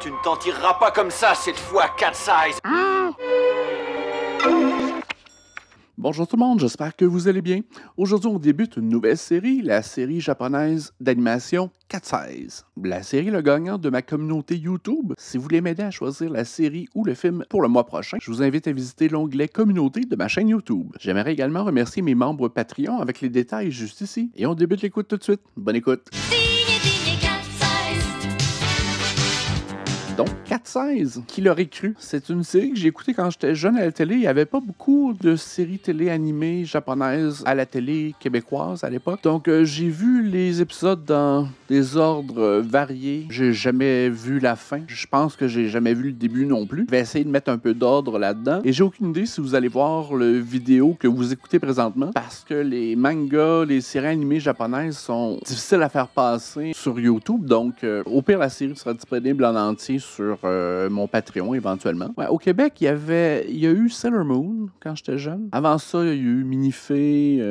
Tu ne t'en tireras pas comme ça cette fois, Cat's Eyes. Bonjour tout le monde, j'espère que vous allez bien. Aujourd'hui, on débute une nouvelle série, la série japonaise d'animation Cat's Eyes. La série est le gagnant de ma communauté YouTube. Si vous voulez m'aider à choisir la série ou le film pour le mois prochain, je vous invite à visiter l'onglet Communauté de ma chaîne YouTube. J'aimerais également remercier mes membres Patreon avec les détails juste ici. Et on débute l'écoute tout de suite. Bonne écoute! Donc, Cat's Eyes, qui l'aurait cru? C'est une série que j'ai écoutée quand j'étais jeune à la télé. Il n'y avait pas beaucoup de séries télé animées japonaises à la télé québécoise à l'époque. Donc, j'ai vu les épisodes dans des ordres variés. J'ai jamais vu la fin. Je pense que j'ai jamais vu le début non plus. Je vais essayer de mettre un peu d'ordre là-dedans. Et j'ai aucune idée si vous allez voir le vidéo que vous écoutez présentement, parce que les mangas, les séries animées japonaises sont difficiles à faire passer sur YouTube. Donc, au pire, la série sera disponible en entier sur mon Patreon éventuellement. Ouais, au Québec, il y a eu Sailor Moon quand j'étais jeune. Avant ça, il y a eu Minifée,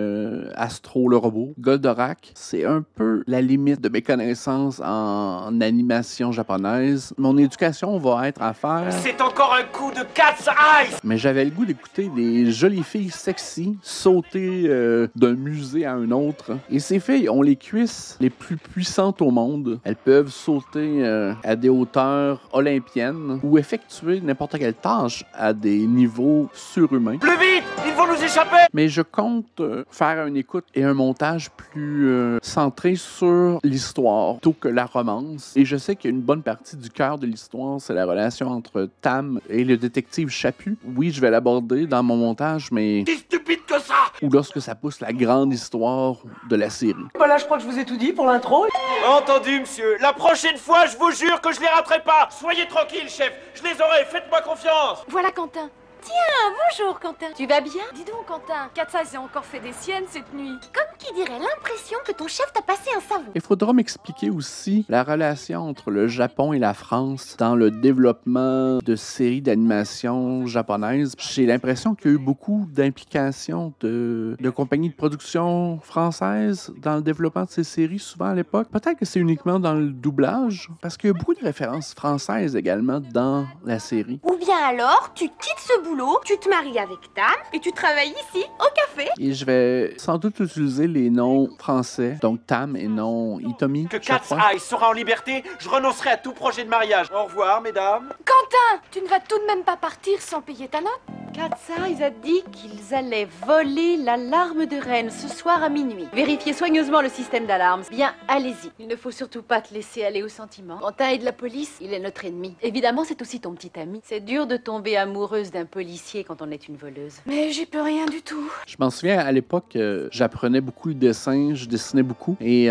Astro le robot, Goldorak. C'est un peu la limite de mes connaissances en animation japonaise. Mon éducation va être à faire. C'est encore un coup de Cat's Eyes. Mais j'avais le goût d'écouter des jolies filles sexy sauter d'un musée à un autre. Et ces filles ont les cuisses les plus puissantes au monde. Elles peuvent sauter à des hauteurs olympiennes ou effectuer n'importe quelle tâche à des niveaux surhumains. Plus vite, ils vont nous échapper. Mais je compte faire une écoute et un montage plus centré sur l'histoire plutôt que la romance. Et je sais qu'il y a une bonne partie du cœur de l'histoire, c'est la relation entre Tam et le détective Chaput. Oui, je vais l'aborder dans mon montage, mais... Si stupide que ça. Ou lorsque ça pousse la grande histoire de la série. Bah là, je crois que je vous ai tout dit pour l'intro. Entendu, monsieur. La prochaine fois, je vous jure que je les raterai pas. Soyez tranquille, chef. Je les aurai. Faites-moi confiance. Voilà Quentin. Tiens, bonjour Quentin. Tu vas bien? Dis donc Quentin, Cat's Eyes a encore fait des siennes cette nuit. Comme qui dirait l'impression que ton chef t'a passé un savon. Il faudra m'expliquer aussi la relation entre le Japon et la France dans le développement de séries d'animation japonaises. J'ai l'impression qu'il y a eu beaucoup d'implications de compagnies de production françaises dans le développement de ces séries, souvent à l'époque. Peut-être que c'est uniquement dans le doublage, parce qu'il y a beaucoup de références françaises également dans la série. Ou bien alors, tu quittes ce boulot, tu te maries avec Tam et tu travailles ici, au café. Et je vais sans doute utiliser les noms français, donc Tam et non Hitomi. Que Cat's Eyes sera en liberté, je renoncerai à tout projet de mariage. Au revoir, mesdames. Quentin, tu ne vas tout de même pas partir sans payer ta note? Cat's Eyes a dit qu'ils allaient voler l'alarme de Rennes ce soir à minuit. Vérifiez soigneusement le système d'alarme. Bien, allez-y. Il ne faut surtout pas te laisser aller au sentiment. Quentin est de la police, il est notre ennemi. Évidemment, c'est aussi ton petit ami. C'est dur de tomber amoureuse d'un policier quand on est une voleuse. Mais j'y peux rien du tout. Je m'en souviens, à l'époque, j'apprenais beaucoup le dessin, je dessinais beaucoup et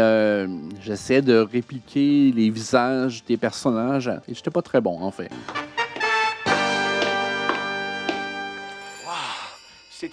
j'essayais de répliquer les visages des personnages et j'étais pas très bon en fait.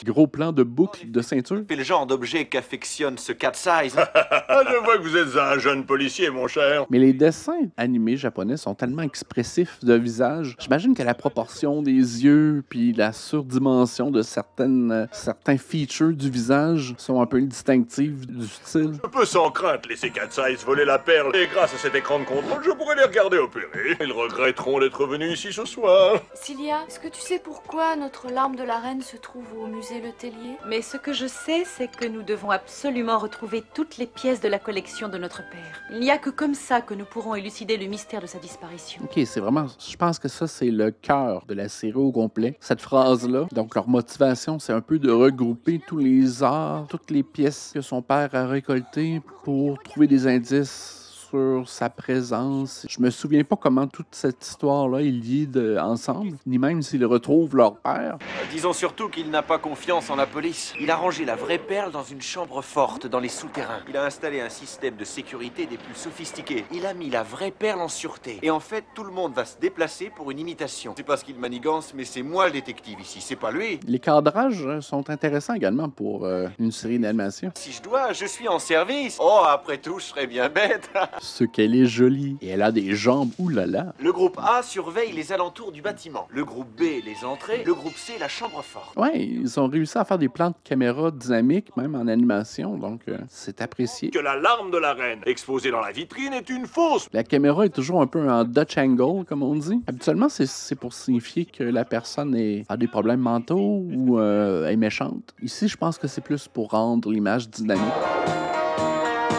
Gros plan de boucle de ceinture. C'est le genre d'objet qu'affectionne ce Cat's Eyes. Je vois que vous êtes un jeune policier, mon cher. Mais les dessins animés japonais sont tellement expressifs de visage. J'imagine que la proportion des yeux puis la surdimension de certains features du visage sont un peu distinctives du style. Je peux sans crainte laisser Cat's Eyes voler la perle et grâce à cet écran de contrôle, je pourrais les regarder opérer. Ils regretteront d'être venus ici ce soir. Cilia, est-ce que tu sais pourquoi notre larme de la reine se trouve au musée Le Tellier? Mais ce que je sais, c'est que nous devons absolument retrouver toutes les pièces de la collection de notre père. Il n'y a que comme ça que nous pourrons élucider le mystère de sa disparition. Ok, c'est vraiment... Je pense que ça, c'est le cœur de la série au complet. Cette phrase-là. Donc, leur motivation, c'est un peu de regrouper tous les arts, toutes les pièces que son père a récoltées pour trouver des indices sur sa présence. Je me souviens pas comment toute cette histoire-là est liée ensemble, ni même s'ils retrouvent leur père. Disons surtout qu'il n'a pas confiance en la police. Il a rangé la vraie perle dans une chambre forte dans les souterrains. Il a installé un système de sécurité des plus sophistiqués. Il a mis la vraie perle en sûreté. Et en fait, tout le monde va se déplacer pour une imitation. C'est pas ce qu'il manigance, mais c'est moi le détective ici, c'est pas lui. Les cadrages sont intéressants également pour une série d'animation. Si je dois, je suis en service. Oh, après tout, je serais bien bête. Ce qu'elle est jolie. Et elle a des jambes, oulala. Le groupe A surveille les alentours du bâtiment. Le groupe B, les entrées. Le groupe C, la chambre forte. Ouais, ils ont réussi à faire des plans de caméra dynamiques, même en animation, donc c'est apprécié. Que la larme de la reine exposée dans la vitrine est une fausse. La caméra est toujours un peu en Dutch angle, comme on dit. Habituellement, c'est pour signifier que la personne a des problèmes mentaux ou est méchante. Ici, je pense que c'est plus pour rendre l'image dynamique.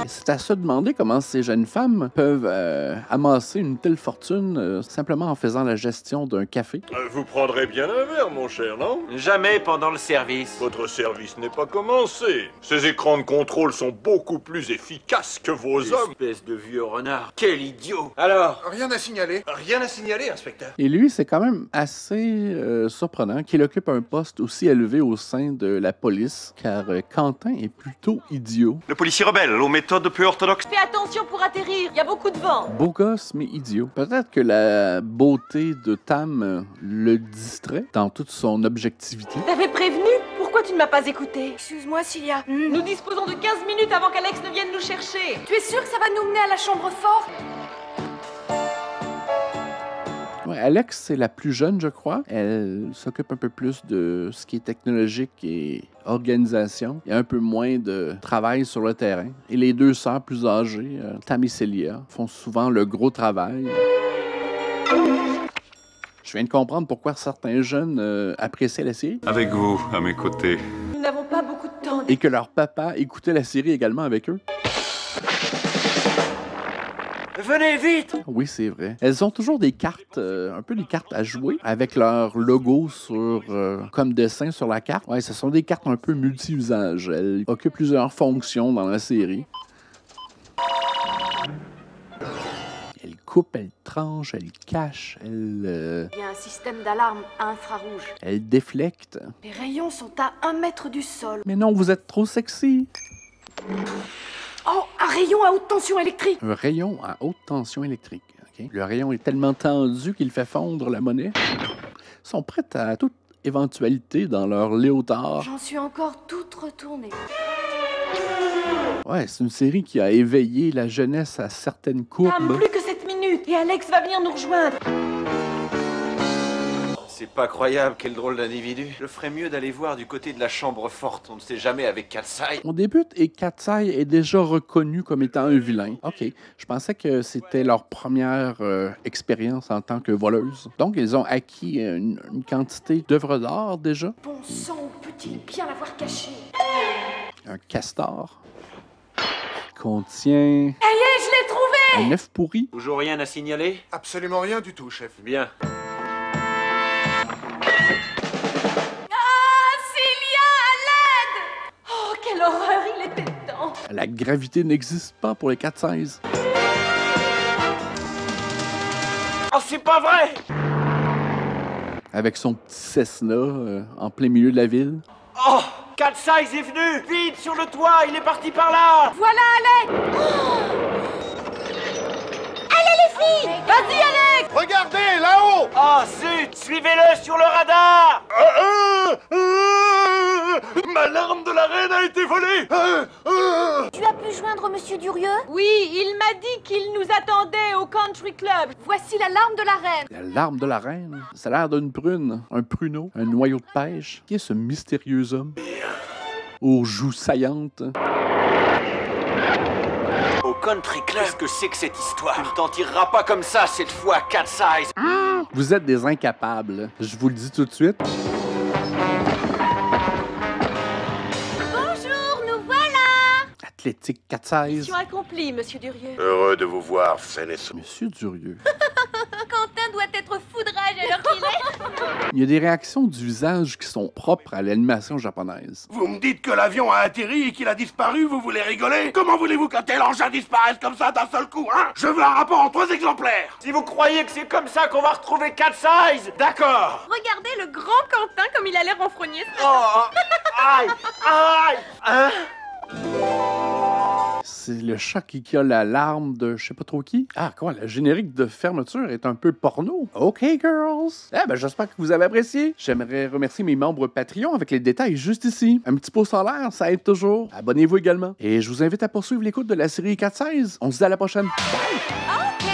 C'est à se demander comment ces jeunes femmes peuvent amasser une telle fortune simplement en faisant la gestion d'un café. Vous prendrez bien un verre, mon cher, non? Jamais pendant le service. Votre service n'est pas commencé. Ces écrans de contrôle sont beaucoup plus efficaces que vos hommes. Espèce de vieux renard. Quel idiot. Alors, Rien à signaler. rien à signaler, inspecteur. Et lui, c'est quand même assez surprenant qu'il occupe un poste aussi élevé au sein de la police, car Quentin est plutôt idiot. Le policier rebelle, aux méthodes peu orthodoxes. Fais attention pour atterrir, il y a beaucoup de vent. Beau gosse, mais idiot. Peut-être que la beauté de Tam le distrait dans toute son objectivité. T'avais prévenu? Pourquoi tu ne m'as pas écouté? Excuse-moi, Cilia. Nous disposons de 15 minutes avant qu'Alex ne vienne nous chercher. Tu es sûr que ça va nous mener à la chambre forte? Ouais, Alex, c'est la plus jeune, je crois. Elle s'occupe un peu plus de ce qui est technologique et organisation. Il y a un peu moins de travail sur le terrain. Et les deux sœurs plus âgées, Tam et Celia, font souvent le gros travail. Je viens de comprendre pourquoi certains jeunes appréciaient la série. Avec vous, à mes côtés. Nous n'avons pas beaucoup de temps. Et que leur papa écoutait la série également avec eux. Venez vite. Oui, c'est vrai. Elles ont toujours des cartes, un peu des cartes à jouer, avec leur logo comme dessin sur la carte. Ouais, ce sont des cartes un peu multi-usages. Elles occupent plusieurs fonctions dans la série. Elles coupent, elles tranchent, elles cachent, elles Il y a un système d'alarme infrarouge. elles déflectent. Les rayons sont à 1 mètre du sol. Mais non, vous êtes trop sexy. Oh, un rayon à haute tension électrique. Un rayon à haute tension électrique. Ok? Le rayon est tellement tendu qu'il fait fondre la monnaie. Ils sont prêts à toute éventualité dans leur léotard. J'en suis encore toute retournée. Ouais, c'est une série qui a éveillé la jeunesse à certaines courbes. Plus que 7 minutes et Alex va venir nous rejoindre. C'est pas croyable, quel drôle d'individu. Je ferais mieux d'aller voir du côté de la chambre forte. On ne sait jamais avec Katsai. On débute et Katsai est déjà reconnu comme étant un vilain. OK, je pensais que c'était leur première expérience en tant que voleuse. Donc, ils ont acquis une quantité d'œuvres d'art déjà. Bon sang, où peut-il bien l'avoir caché? Un castor contient Ça y est, je l'ai trouvé! un œuf pourri. Toujours rien à signaler? Absolument rien du tout, chef. Bien. Oh, quelle horreur, il était dedans. La gravité n'existe pas pour les 4-16. Oh, c'est pas vrai! Avec son petit Cessna en plein milieu de la ville. Oh! Katsai est venu! Vite, sur le toit, il est parti par là! Voilà, Alex! Vas-y, Alex. Regardez, là-haut! Oh, zut! Suivez-le sur le radar! Ma larme de la reine a été volée. Tu as pu joindre Monsieur Durieux? Oui, il m'a dit qu'il nous attendait au country club. Voici l'alarme de la reine. La larme de la reine. Ça a l'air d'une prune, un pruneau, un noyau de pêche. Qui est ce mystérieux homme? Aux joues saillantes. Au country club, qu'est-ce que c'est que cette histoire? Tu ne t'en tireras pas comme ça cette fois, Katsai! Vous êtes des incapables. Je vous le dis tout de suite. Bonjour, nous voilà. Athlétique 4-16. Mission accomplie, Monsieur Durieux. Heureux de vous voir, Céleste. Monsieur Durieux. Quentin doit être foudrage à l'heure qu'il est. Il y a des réactions du visage qui sont propres à l'animation japonaise. Vous me dites que l'avion a atterri et qu'il a disparu, vous voulez rigoler? Comment voulez-vous qu'un tel engin disparaisse comme ça d'un seul coup, hein? Je veux un rapport en 3 exemplaires. Si vous croyez que c'est comme ça qu'on va retrouver Katsai, d'accord! Regardez le grand Quentin comme il a l'air renfrogné. Oh! Aïe! Aïe! Hein? c'est le chat qui a l'alarme de je sais pas trop qui. Ah, quoi, le générique de fermeture est un peu porno. OK, girls. Eh ben, j'espère que vous avez apprécié. J'aimerais remercier mes membres Patreon avec les détails juste ici. Un petit pouce en l'air, ça aide toujours. Abonnez-vous également. Et je vous invite à poursuivre l'écoute de la série 4-16. On se dit à la prochaine. Bye! OK.